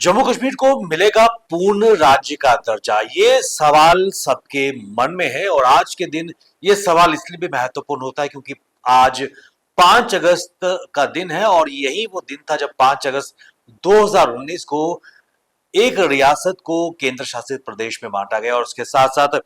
जम्मू कश्मीर को मिलेगा पूर्ण राज्य का दर्जा, ये सवाल सबके मन में है। और आज के दिन ये सवाल इसलिए भी महत्वपूर्ण होता है क्योंकि आज 5 अगस्त का दिन है और यही वो दिन था जब 5 अगस्त 2019 को एक रियासत को केंद्र शासित प्रदेश में बांटा गया और उसके साथ साथ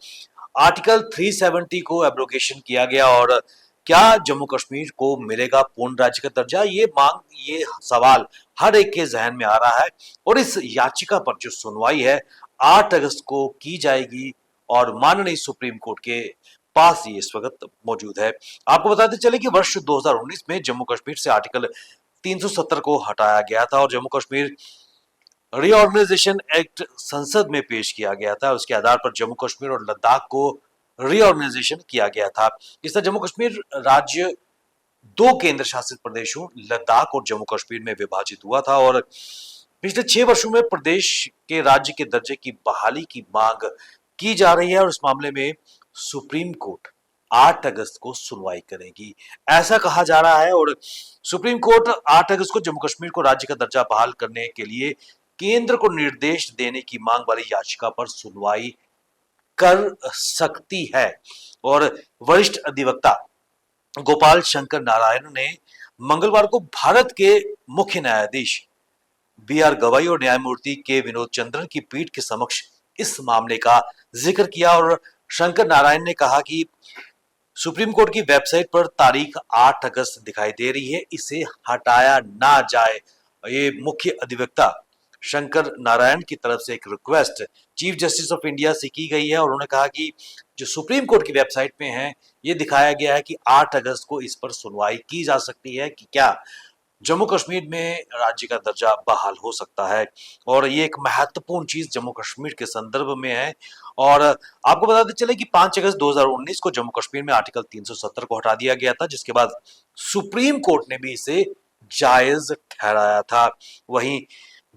आर्टिकल 370 को एब्रोगेशन किया गया। और क्या जम्मू कश्मीर को मिलेगा पूर्ण राज्य का दर्जा, ये सवाल हर एक के जहन में आ रहा है। और इस याचिका पर जो सुनवाई है 8 अगस्त को की जाएगी और माननीय सुप्रीम कोर्ट के पास ये इस वक्त मौजूद है। आपको बताते चले कि वर्ष 2019 में जम्मू कश्मीर से आर्टिकल 370 को हटाया गया था और जम्मू कश्मीर रीऑर्गेनाइजेशन एक्ट संसद में पेश किया गया था। उसके आधार पर जम्मू कश्मीर और लद्दाख को रीऑर्गेनाइजेशन किया गया था। इस तरह जम्मू कश्मीर राज्य दो केंद्र शासित प्रदेशों लद्दाख और जम्मू कश्मीर में विभाजित हुआ था और पिछले 6 वर्षों में प्रदेश के राज्य के दर्जे की बहाली की मांग की जा रही है और इस मामले में सुप्रीम कोर्ट 8 अगस्त को सुनवाई करेगी, ऐसा कहा जा रहा है। और सुप्रीम कोर्ट 8 अगस्त को जम्मू कश्मीर को राज्य का दर्जा बहाल करने के लिए केंद्र को निर्देश देने की मांग वाली याचिका पर सुनवाई कर सकती है। और वरिष्ठ अधिवक्ता गोपाल शंकर नारायण ने मंगलवार को भारत के मुख्य न्यायाधीश बी.आर. गवाई और न्यायमूर्ति के विनोद चंद्रन की पीठ के समक्ष इस मामले का जिक्र किया। और शंकर नारायण ने कहा कि सुप्रीम कोर्ट की वेबसाइट पर तारीख 8 अगस्त दिखाई दे रही है, इसे हटाया ना जाए। ये मुख्य अधिवक्ता शंकर नारायण की तरफ से एक request chief justice of India से की गई है और उन्होंने कहा कि जो सुप्रीम कोर्ट की वेबसाइट पे है ये दिखाया गया है कि 8 अगस्त को इस पर सुनवाई की जा सकती है कि क्या जम्मू कश्मीर में राज्य का दर्जा बहाल हो सकता है। और ये एक महत्वपूर्ण चीज जम्मू कश्मीर के संदर्भ में है। और आपको बताते चले कि 5 अगस्त 2019 को जम्मू कश्मीर में आर्टिकल 370 को हटा दिया गया था, जिसके बाद सुप्रीम कोर्ट ने भी इसे जायज ठहराया था। वहीं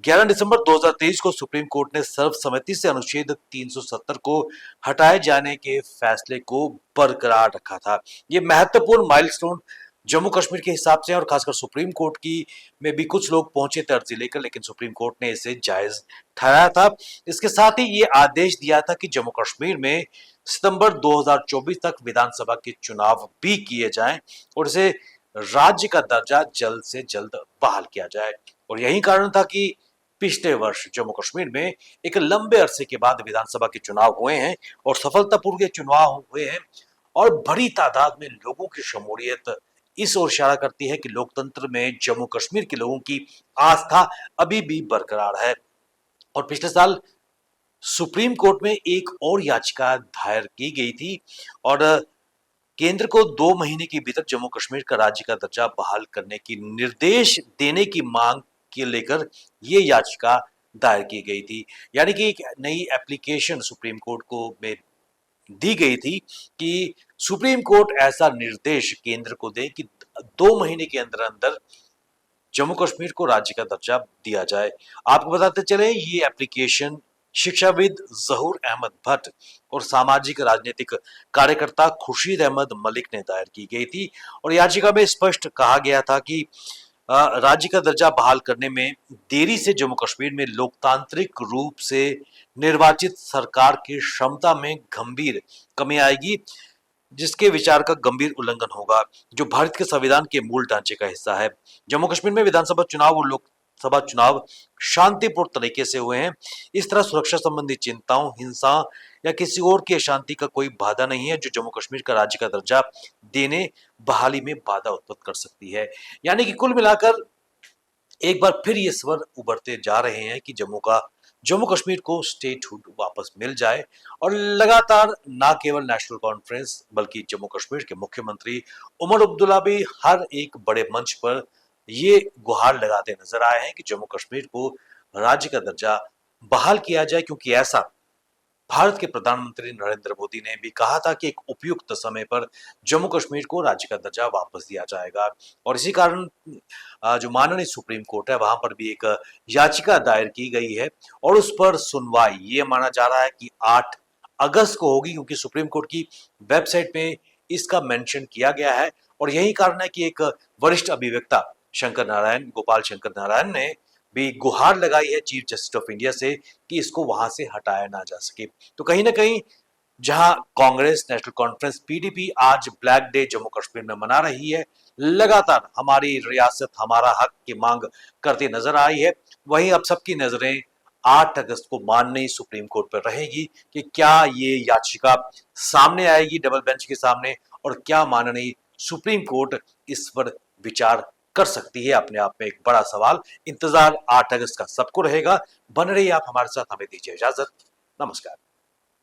11 दिसंबर 2023 को सुप्रीम कोर्ट ने सर्वसम्मति से अनुच्छेद 370 को हटाए जाने के फैसले को बरकरार रखा था। ये महत्वपूर्ण माइलस्टोन जम्मू कश्मीर के हिसाब से और खासकर सुप्रीम कोर्ट की में भी कुछ लोग पहुंचे थे अर्जी लेकर, लेकिन सुप्रीम कोर्ट ने इसे जायज ठहराया था। इसके साथ ही ये आदेश दिया था कि जम्मू कश्मीर में सितंबर 2024 तक विधानसभा के चुनाव भी किए जाएं और इसे राज्य का दर्जा जल्द से जल्द बहाल किया जाए। और यही कारण था कि पिछले वर्ष जम्मू कश्मीर में एक लंबे अरसे के बाद विधानसभा के चुनाव हुए हैं और सफलतापूर्वक चुनाव हुए हैं और बड़ी तादाद में लोगों की शमूलियत इस ओर इशारा करती है कि लोकतंत्र में जम्मू कश्मीर के लोगों की आस्था अभी भी बरकरार है। और पिछले साल सुप्रीम कोर्ट में एक और याचिका दायर की गई थी और केंद्र को 2 महीने के भीतर जम्मू कश्मीर का राज्य का दर्जा बहाल करने की निर्देश देने की मांग के लेकर ये याचिका दायर की गई थी। यानी कि एक नई एप्लीकेशन सुप्रीम कोर्ट को में दी गई थी कि सुप्रीम कोर्ट ऐसा निर्देश केंद्र को दे कि 2 महीने के अंदर अंदर जम्मू कश्मीर को राज्य का दर्जा दिया जाए। आपको बताते चले ये एप्लीकेशन शिक्षाविद जहूर अहमद भट्ट और सामाजिक राजनीतिक कार्यकर्ता खुर्शीद अहमद मलिक ने दायर की गई थी और याचिका में स्पष्ट कहा गया था कि राज्य का दर्जा बहाल करने में देरी से जम्मू कश्मीर में लोकतांत्रिक रूप से निर्वाचित सरकार की क्षमता में गंभीर कमी आएगी, जिसके विचार का गंभीर उल्लंघन होगा जो भारत के संविधान के मूल ढांचे का हिस्सा है। जम्मू कश्मीर में विधानसभा चुनाव और लोकसभा चुनाव शांतिपूर्ण तरीके से हुए हैं। इस तरह सुरक्षा संबंधी चिंताओं, हिंसा या किसी और की अशांति का कोई बाधा नहीं है जो जम्मू कश्मीर का राज्य का दर्जा देने बहाली में बाधा उत्पन्न कर सकती है। यानी कि कुल मिलाकर एक बार फिर ये स्वर उभरते जा रहे हैं कि जम्मू कश्मीर को स्टेटहुड वापस मिल जाए। और लगातार ना केवल नेशनल कॉन्फ्रेंस बल्कि जम्मू कश्मीर के मुख्यमंत्री उमर अब्दुल्ला भी हर एक बड़े मंच पर ये गुहार लगाते नजर आए हैं कि जम्मू कश्मीर को राज्य का दर्जा बहाल किया जाए, क्योंकि ऐसा भारत के प्रधानमंत्री नरेंद्र मोदी ने भी कहा था कि एक उपयुक्त समय पर जम्मू कश्मीर को राज्य का दर्जा वापस दिया जाएगा। और इसी कारण जो माननीय सुप्रीम कोर्ट है वहां पर भी एक याचिका दायर की गई है और उस पर सुनवाई ये माना जा रहा है कि 8 अगस्त को होगी, क्योंकि सुप्रीम कोर्ट की वेबसाइट में इसका मेंशन किया गया है। और यही कारण है कि एक वरिष्ठ अभिवक्ता गोपाल शंकर नारायण ने भी गुहार लगाई है चीफ जस्टिस ऑफ इंडिया से कि इसको वहां से हटाया ना जा सके। तो कहीं ना कहीं जहां कांग्रेस, नेशनल कॉन्फ्रेंस, पीडीपी आज ब्लैक डे जम्मू कश्मीर में मना रही है, लगातार हमारी रियासत, हमारा हक की मांग करती नजर आई है, वहीं अब सबकी नजरें 8 अगस्त को माननीय सुप्रीम कोर्ट पर रहेगी कि क्या ये याचिका सामने आएगी डबल बेंच के सामने, और क्या माननीय सुप्रीम कोर्ट इस पर विचार कर सकती है। अपने आप में एक बड़ा सवाल। इंतजार 8 अगस्त का सबको रहेगा। बन रही आप हमारे साथ, हमें दीजिए इजाजत। नमस्कार।